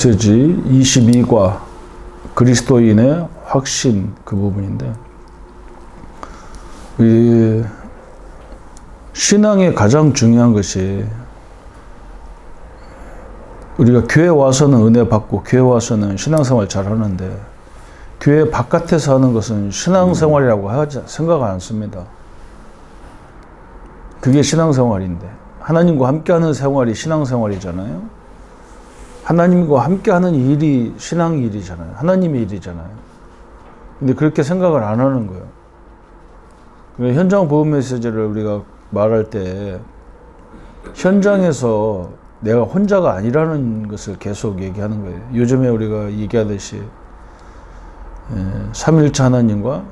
메시지 22과 그리스도인의 확신 그 부분인데, 이 신앙의 가장 중요한 것이 우리가 교회 와서는 은혜 받고 교회 와서는 신앙생활 잘 하는데 교회 바깥에서 하는 것은 신앙생활이라고 생각 안 씁니다. 그게 신앙생활인데 하나님과 함께하는 생활이 신앙생활이잖아요. 하나님과 함께하는 일이 신앙 일이잖아요. 하나님의 일이잖아요. 근데 그렇게 생각을 안 하는 거예요. 현장 복음 메시지를 우리가 말할 때 현장에서 내가 혼자가 아니라는 것을 계속 얘기하는 거예요. 요즘에 우리가 얘기하듯이 삼일체 하나님과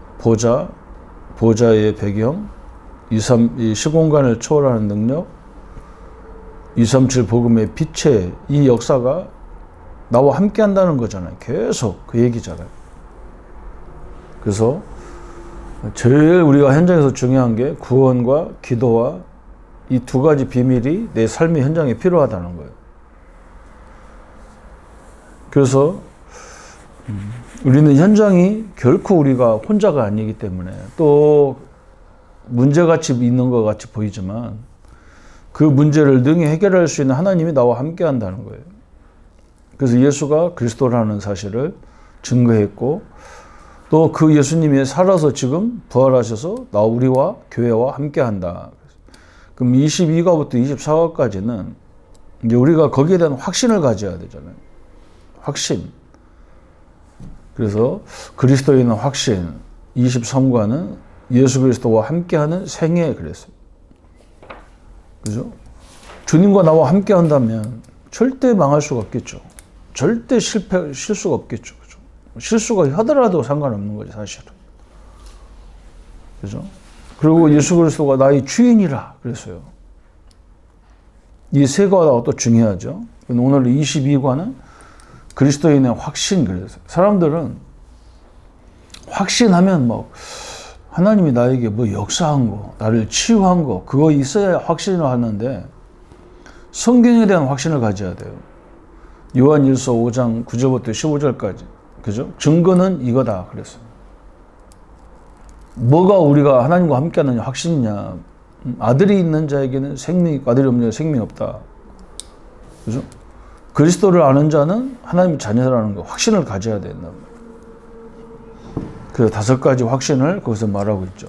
보좌의 배경, 이 시공간을 초월하는 능력, 237 복음의 빛의 이 역사가 나와 함께 한다는 거잖아요. 계속 그 얘기잖아요. 그래서 제일 우리가 현장에서 중요한 게 구원과 기도와 이 두 가지 비밀이 내 삶의 현장에 필요하다는 거예요. 그래서 우리는 현장이 결코 우리가 혼자가 아니기 때문에 또 문제같이 있는 것 같이 보이지만 그 문제를 능히 해결할 수 있는 하나님이 나와 함께 한다는 거예요. 그래서 예수가 그리스도라는 사실을 증거했고 또 그 예수님이 살아서 지금 부활하셔서 우리와 교회와 함께 한다. 그럼 22과부터 24과까지는 이제 우리가 거기에 대한 확신을 가져야 되잖아요. 확신. 그래서 그리스도인의 확신, 23과는 예수 그리스도와 함께하는 생애 그랬어요. 그죠? 주님과 나와 함께 한다면 절대 망할 수가 없겠죠. 절대 실수가 없겠죠. 그죠? 실수가 하더라도 상관없는 거죠, 사실은. 그죠? 그리고 예수 그리스도가 나의 주인이라 그랬어요. 이 세 과가 또 중요하죠. 오늘 22과는 그리스도인의 확신 그랬어요. 사람들은 확신하면 하나님이 나에게 역사한 거, 나를 치유한 거, 그거 있어야 확신을 하는데 성경에 대한 확신을 가져야 돼요. 요한일서 5장 9절부터 15절까지. 그죠? 증거는 이거다 그랬어요. 뭐가 우리가 하나님과 함께하는 확신이냐? 아들이 있는 자에게는 생명이 있고 아들이 없는 자에게는 생명이 없다. 그죠? 그리스도를 아는 자는 하나님의 자녀라는 거 확신을 가져야 된다. 그 5가지 확신을 거기서 말하고 있죠.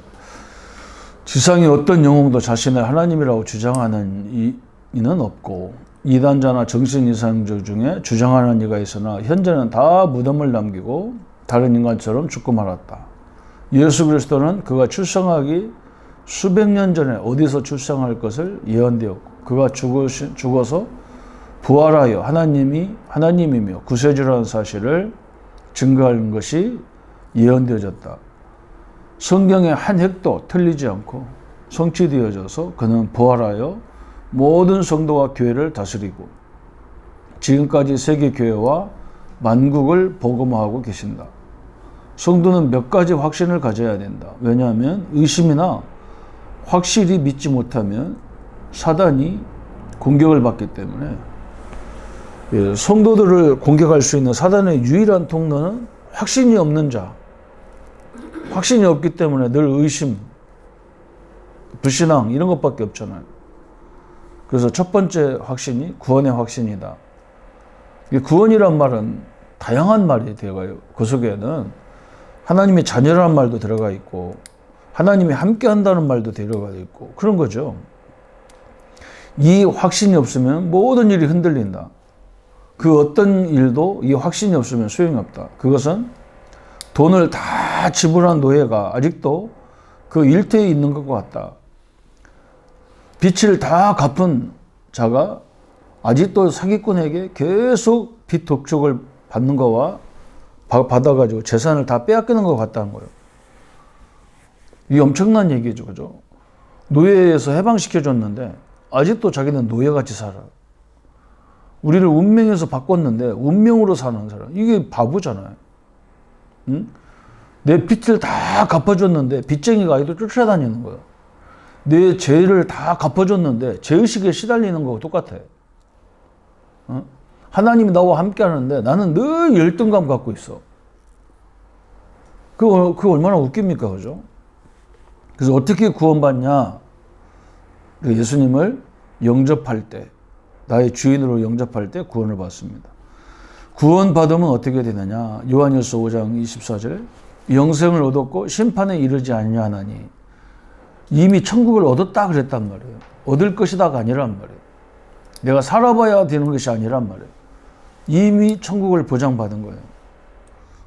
지상의 어떤 영웅도 자신을 하나님이라고 주장하는 이는 없고 이단자나 정신 이상자 중에 주장하는 이가 있으나 현재는 다 무덤을 남기고 다른 인간처럼 죽고 말았다. 예수 그리스도는 그가 출생하기 수백 년 전에 어디서 출생할 것을 예언되었고 그가 죽어서 부활하여 하나님이며 구세주라는 사실을 증거하는 것이 예언되어졌다. 성경의 한 획도 틀리지 않고 성취되어져서 그는 부활하여 모든 성도와 교회를 다스리고 지금까지 세계 교회와 만국을 복음화하고 계신다. 성도는 몇 가지 확신을 가져야 된다. 왜냐하면 의심이나 확실히 믿지 못하면 사단이 공격을 받기 때문에 성도들을 공격할 수 있는 사단의 유일한 통로는 확신이 없는 자. 확신이 없기 때문에 늘 의심, 불신앙 이런 것밖에 없잖아요. 그래서 첫 번째 확신이 구원의 확신이다. 구원이란 말은 다양한 말이 들어가요. 그 속에는 하나님의 자녀라는 말도 들어가 있고 하나님이 함께 한다는 말도 들어가 있고 그런 거죠. 이 확신이 없으면 모든 일이 흔들린다. 그 어떤 일도 이 확신이 없으면 소용이 없다. 그것은 돈을 다 지불한 노예가 아직도 그 일터에 있는 것과 같다. 빚을 다 갚은 자가 아직도 사기꾼에게 계속 빚 독촉을 받는 거와 받아가지고 재산을 다 빼앗기는 것 같다는 거예요. 이게 엄청난 얘기죠. 그죠? 노예에서 해방시켜줬는데 아직도 자기는 노예같이 살아. 우리를 운명에서 바꿨는데 운명으로 사는 사람. 이게 바보잖아요. 응? 내 빚을 다 갚아줬는데 빚쟁이가 아직도 쫓아다니는 거예요. 내 죄를 다 갚아줬는데 죄의식에 시달리는 거하고 똑같아. 하나님이 나와 함께 하는데 나는 늘 열등감 갖고 있어. 그거 얼마나 웃깁니까? 그죠? 그래서 어떻게 구원받냐? 예수님을 영접할 때, 나의 주인으로 영접할 때 구원을 받습니다. 구원받으면 어떻게 되느냐? 요한일서 5장 24절에 영생을 얻었고 심판에 이르지 아니하나니, 이미 천국을 얻었다 그랬단 말이에요. 얻을 것이다가 아니란 말이에요. 내가 살아봐야 되는 것이 아니란 말이에요. 이미 천국을 보장받은 거예요.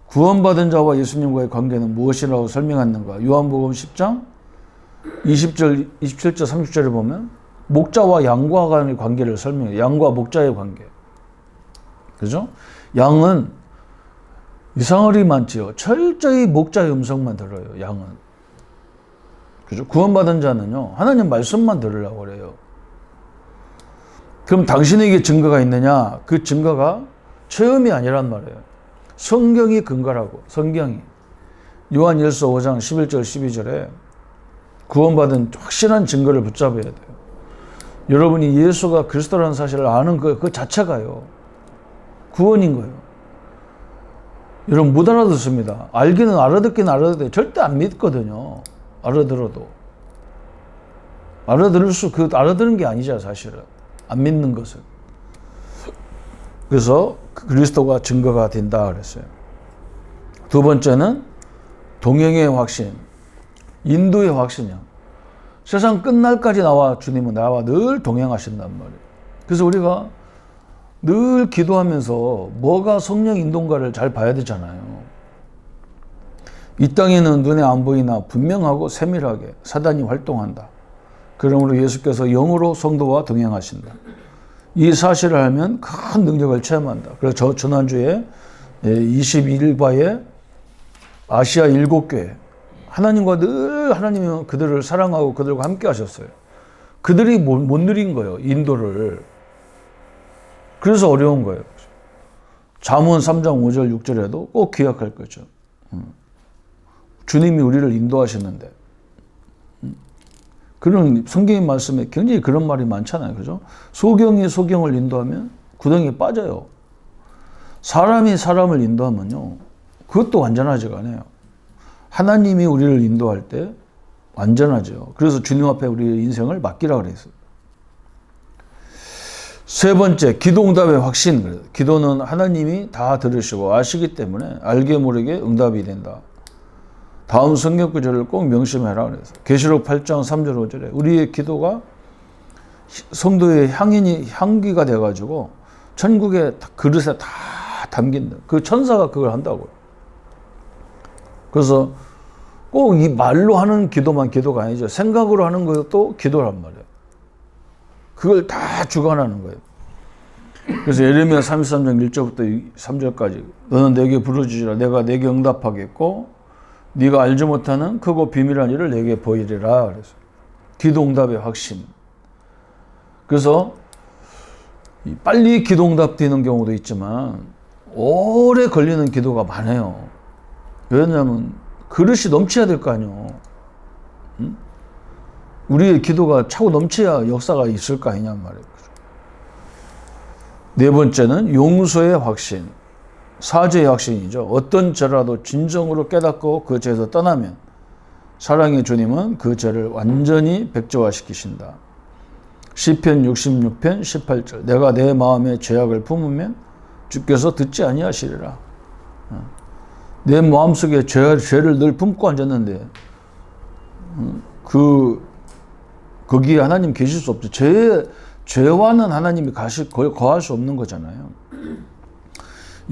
구원받은 자와 예수님과의 관계는 무엇이라고 설명하는가? 요한복음 10장 20절, 27절, 30절에 보면 목자와 양과 간의 관계를 설명해요. 양과 목자의 관계. 그죠? 양은 이상하리 많지요. 철저히 목자의 음성만 들어요. 양은. 그죠? 구원받은 자는요, 하나님 말씀만 들으려고 그래요. 그럼 당신에게 증거가 있느냐? 그 증거가 체험이 아니란 말이에요. 성경이 근거라고. 성경이. 요한일서 5장 11절 12절에 구원받은 확실한 증거를 붙잡아야 돼요. 여러분이 예수가 그리스도라는 사실을 아는 그 자체가요, 구원인 거예요. 여러분 못 알아듣습니다. 알기는 알아듣긴 절대 안 믿거든요. 알아들어도. 알아들은 게 아니죠, 사실은. 안 믿는 것은. 그래서 그리스도가 증거가 된다 그랬어요. 두 번째는 동행의 확신, 인도의 확신이요. 세상 끝날까지 주님은 나와 늘 동행하신단 말이에요. 그래서 우리가 늘 기도하면서 뭐가 성령 인도인가를 잘 봐야 되잖아요. 이 땅에는 눈에 안 보이나 분명하고 세밀하게 사단이 활동한다. 그러므로 예수께서 영으로 성도와 동행하신다. 이 사실을 알면 큰 능력을 체험한다. 그래서 지난주에 21일과의 아시아 7교회, 하나님과 늘 하나님은 그들을 사랑하고 그들과 함께 하셨어요. 그들이 못 누린 거예요, 인도를. 그래서 어려운 거예요. 잠언 3장 5절 6절에도 꼭 기억할 거죠. 주님이 우리를 인도하시는데, 그런 성경의 말씀에 굉장히 그런 말이 많잖아요. 그죠? 소경이 소경을 인도하면 구덩이에 빠져요. 사람이 사람을 인도하면요, 그것도 완전하지가 않아요. 하나님이 우리를 인도할 때 완전하죠. 그래서 주님 앞에 우리의 인생을 맡기라 그랬어요. 세 번째, 기도응답의 확신. 기도는 하나님이 다 들으시고 아시기 때문에 알게 모르게 응답이 된다. 다음 성경 구절을 꼭 명심해라 그래서 계시록 8장 3절 5절에 우리의 기도가 성도의 향기가 돼가지고 천국의 그릇에 다 담긴다. 그 천사가 그걸 한다고요. 그래서 꼭 이 말로 하는 기도만 기도가 아니죠. 생각으로 하는 것도 기도란 말이에요. 그걸 다 주관하는 거예요. 그래서 예레미야 33장 1절부터 3절까지 너는 내게 부르짖으라 내가 내게 응답하겠고 네가 알지 못하는 크고 비밀한 일을 내게 보이리라 그래서 기도응답의 확신. 그래서 빨리 기도응답 되는 경우도 있지만 오래 걸리는 기도가 많아요. 왜냐하면 그릇이 넘쳐야 될 거 아니에요. 응? 우리의 기도가 차고 넘쳐야 역사가 있을 거 아니냔 말이에요. 네 번째는 용서의 확신, 사죄의 확신이죠. 어떤 죄라도 진정으로 깨닫고 그 죄에서 떠나면 사랑의 주님은 그 죄를 완전히 백조화시키신다. 시편 66편 18절 내가 내 마음에 죄악을 품으면 주께서 듣지 아니하시리라. 내 마음속에 죄를 늘 품고 앉았는데 거기에 하나님 계실 수 없죠. 죄와는 하나님이 거할 수 없는 거잖아요.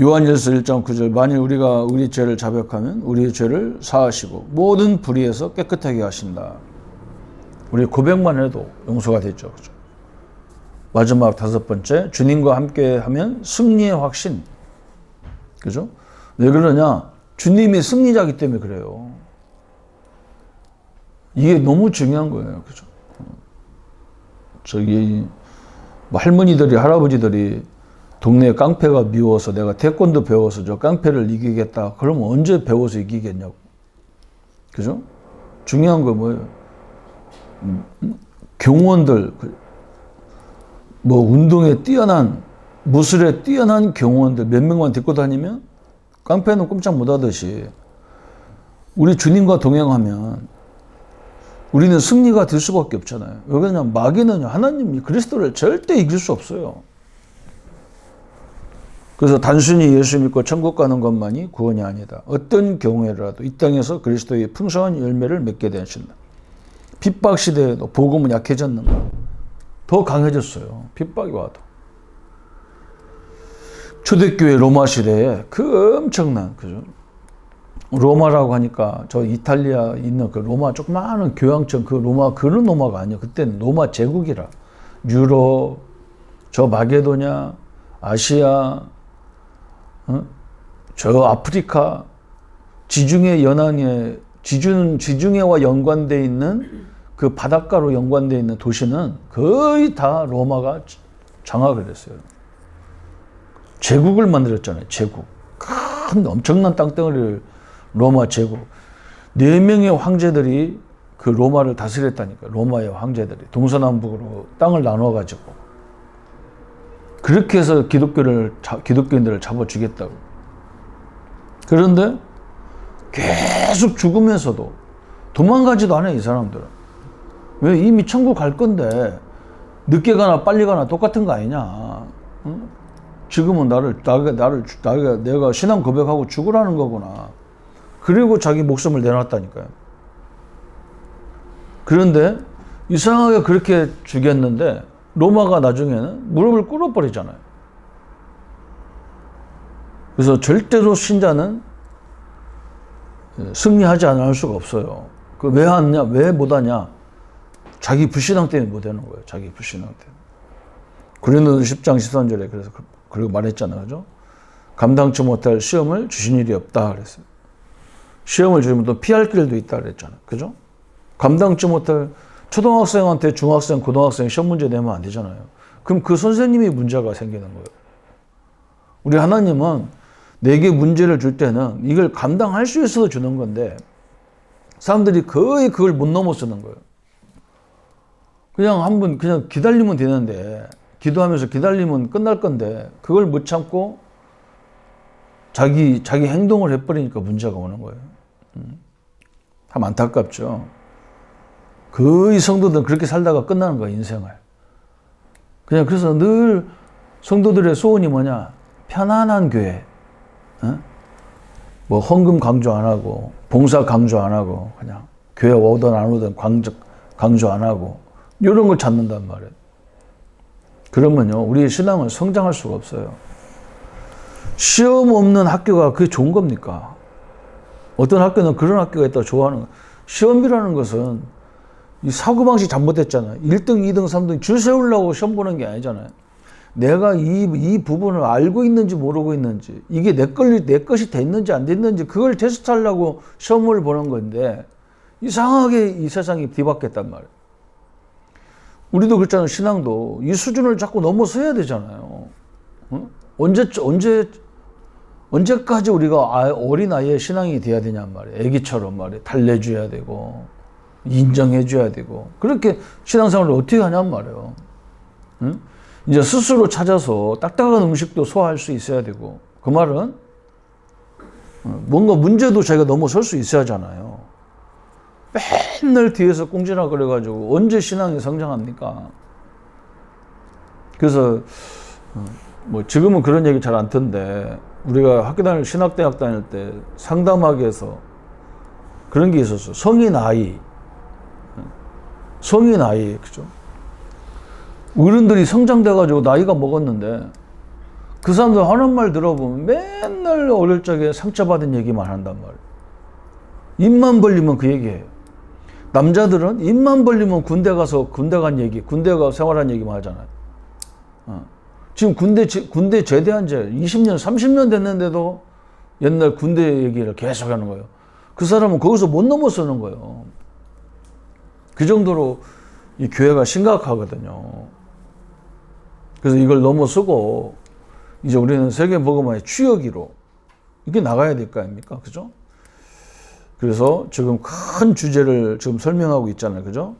요한일서 1장 9절 만일 우리가 우리 죄를 자백하면 우리의 죄를 사하시고 모든 불의에서 깨끗하게 하신다. 우리 고백만 해도 용서가 되죠. 그죠? 마지막 다섯 번째, 주님과 함께 하면 승리의 확신. 그죠? 왜 그러냐? 주님이 승리자이기 때문에 그래요. 이게 너무 중요한 거예요. 그죠? 할머니들이, 할아버지들이 동네 깡패가 미워서 내가 태권도 배워서 저 깡패를 이기겠다. 그러면 언제 배워서 이기겠냐고. 그죠? 중요한 거 뭐예요? 경호원들, 운동에 뛰어난 무술에 뛰어난 경호원들 몇 명만 데리고 다니면 깡패는 꼼짝 못하듯이 우리 주님과 동행하면 우리는 승리가 될 수밖에 없잖아요. 왜 그러냐면 마귀는요, 하나님 그리스도를 절대 이길 수 없어요. 그래서 단순히 예수 믿고 천국 가는 것만이 구원이 아니다. 어떤 경우에라도 이 땅에서 그리스도의 풍성한 열매를 맺게 되신다. 핍박 시대에도 복음은 약해졌는가? 더 강해졌어요. 핍박이 와도. 초대교회 로마 시대에 그 엄청난, 그죠? 로마라고 하니까 저 이탈리아 있는 그 로마 조그마한 교황청 그 로마, 그런 로마가 아니에요. 그때는 로마 제국이라. 유럽, 저 마게도냐, 아시아, 저 아프리카, 지중해 연안에, 지중해와 연관되어 있는 그 바닷가로 연관되어 있는 도시는 거의 다 로마가 장악을 했어요. 제국을 만들었잖아요. 제국. 큰 엄청난 땅덩어리를 로마 제국. 4명의 황제들이 그 로마를 다스렸다니까. 로마의 황제들이 동서남북으로 땅을 나눠가지고 그렇게 해서 기독교인들을 잡아주겠다고. 그런데 계속 죽으면서도 도망가지도 않아요, 이 사람들은. 왜? 이미 천국 갈 건데 늦게 가나 빨리 가나 똑같은 거 아니냐. 응? 지금은 내가 신앙 고백하고 죽으라는 거구나. 그리고 자기 목숨을 내놨다니까요. 그런데 이상하게 그렇게 죽였는데 로마가 나중에는 무릎을 꿇어버리잖아요. 그래서 절대로 신자는 승리하지 않을 수가 없어요. 왜 하느냐? 왜 못하냐? 자기 불신앙 때문에 못하는 거예요. 자기 불신앙 때문에. 고린도서 10장 13절에 그래서 그리고 말했잖아요. 그죠? 감당치 못할 시험을 주신 일이 없다 그랬어요. 시험을 주면 또 피할 길도 있다 그랬잖아요. 그죠? 감당치 못할 초등학생한테 중학생, 고등학생 시험 문제 내면 안 되잖아요. 그럼 그 선생님이 문제가 생기는 거예요. 우리 하나님은 내게 문제를 줄 때는 이걸 감당할 수 있어서 주는 건데 사람들이 거의 그걸 못 넘어서는 거예요. 그냥 한번 그냥 기다리면 되는데 기도하면서 기다리면 끝날 건데 그걸 못 참고 자기 행동을 해버리니까 문제가 오는 거예요. 참 안타깝죠. 거의 성도들은 그렇게 살다가 끝나는 거야, 인생을. 그냥 그래서 늘 성도들의 소원이 뭐냐? 편안한 교회. 뭐 헌금 강조 안 하고 봉사 강조 안 하고 그냥 교회 오든 안 오든 강조 안 하고 이런 걸 찾는단 말이에요. 그러면요, 우리의 신앙은 성장할 수가 없어요. 시험 없는 학교가 그게 좋은 겁니까? 어떤 학교는 그런 학교가 있다고 좋아하는 거예요. 시험이라는 것은 이 사고방식 잘못됐잖아요. 1등, 2등, 3등 줄 세우려고 시험 보는 게 아니잖아요. 내가 이 부분을 알고 있는지 모르고 있는지, 이게 내 것이 됐는지 안 됐는지 그걸 테스트하려고 시험을 보는 건데 이상하게 이 세상이 뒤바뀌었단 말이에요. 우리도 그렇잖아요. 신앙도 이 수준을 자꾸 넘어서야 되잖아요. 언제까지 우리가 어린아이의 신앙이 돼야 되냔 말이에요. 애기처럼 말이에요. 달래줘야 되고 인정해줘야 되고 그렇게 신앙생활을 어떻게 하냔 말이에요. 이제 스스로 찾아서 딱딱한 음식도 소화할 수 있어야 되고 그 말은 뭔가 문제도 자기가 넘어설 수 있어야 하잖아요. 맨날 뒤에서 꿍지락거려가지고 언제 신앙이 성장합니까? 그래서 뭐 지금은 그런 얘기 잘 안 듣는데 우리가 신학대학 다닐 때 상담학에서 그런 게 있었어요. 성인 아이, 그죠? 어른들이 성장돼가지고 나이가 먹었는데 그 사람들 하는 말 들어보면 맨날 어릴 적에 상처받은 얘기만 한단 말이에요. 입만 벌리면 그 얘기해요. 남자들은 입만 벌리면 군대 간 얘기, 군대 가 생활한 얘기만 하잖아요. 지금 군대 제대한 지 20년, 30년 됐는데도 옛날 군대 얘기를 계속 하는 거예요. 그 사람은 거기서 못 넘어서는 거예요. 그 정도로 이 교회가 심각하거든요. 그래서 이걸 넘어서고 이제 우리는 세계복음화의 추여기로 이렇게 나가야 될 거 아닙니까? 그죠? 그래서 지금 큰 주제를 지금 설명하고 있잖아요. 그죠?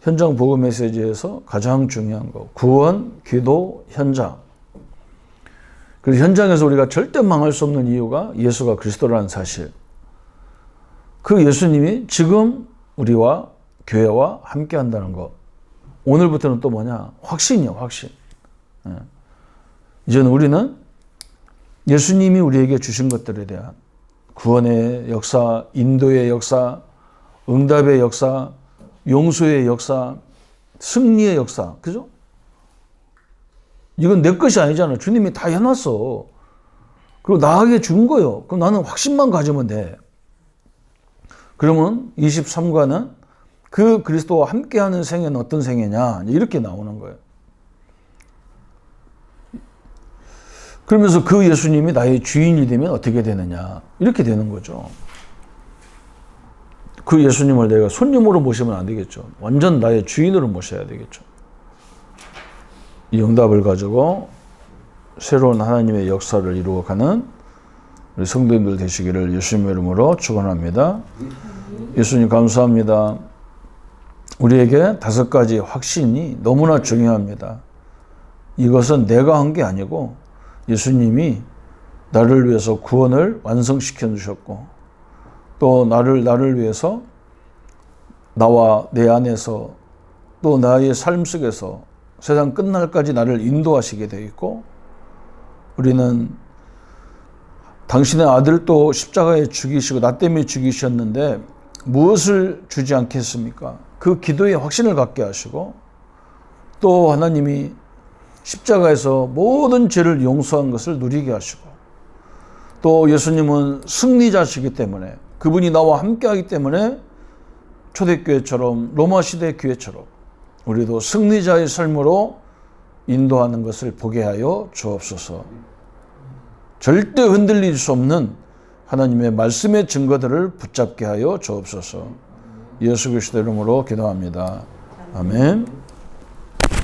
현장 복음 메시지에서 가장 중요한 거. 구원, 기도, 현장. 그래서 현장에서 우리가 절대 망할 수 없는 이유가 예수가 그리스도라는 사실. 그 예수님이 지금 우리와 교회와 함께 한다는 것. 오늘부터는 또 뭐냐? 확신이요, 확신. 이제는 우리는 예수님이 우리에게 주신 것들에 대한 구원의 역사, 인도의 역사, 응답의 역사, 용서의 역사, 승리의 역사. 그죠? 이건 내 것이 아니잖아. 주님이 다 해놨어. 그리고 나에게 준 거예요. 그럼 나는 확신만 가지면 돼. 그러면 23과는 그 그리스도와 함께하는 생애는 어떤 생애냐? 이렇게 나오는 거예요. 그러면서 그 예수님이 나의 주인이 되면 어떻게 되느냐? 이렇게 되는 거죠. 그 예수님을 내가 손님으로 모시면 안 되겠죠. 완전 나의 주인으로 모셔야 되겠죠. 이 응답을 가지고 새로운 하나님의 역사를 이루어가는 우리 성도님들 되시기를 예수님의 이름으로 축원합니다. 예수님 감사합니다. 우리에게 5가지 확신이 너무나 중요합니다. 이것은 내가 한 게 아니고 예수님이 나를 위해서 구원을 완성시켜 주셨고 또 나를 위해서 나와 내 안에서 또 나의 삶 속에서 세상 끝날까지 나를 인도하시게 되어 있고 우리는 당신의 아들도 십자가에 죽이시고 나 때문에 죽이셨는데 무엇을 주지 않겠습니까? 그 기도에 확신을 갖게 하시고 또 하나님이 십자가에서 모든 죄를 용서한 것을 누리게 하시고 또 예수님은 승리자시기 때문에 그분이 나와 함께하기 때문에 초대교회처럼 로마 시대 교회처럼 우리도 승리자의 삶으로 인도하는 것을 보게 하여 주옵소서. 절대 흔들릴 수 없는 하나님의 말씀의 증거들을 붙잡게 하여 주옵소서. 예수 그리스도 이름으로 기도합니다. 아멘.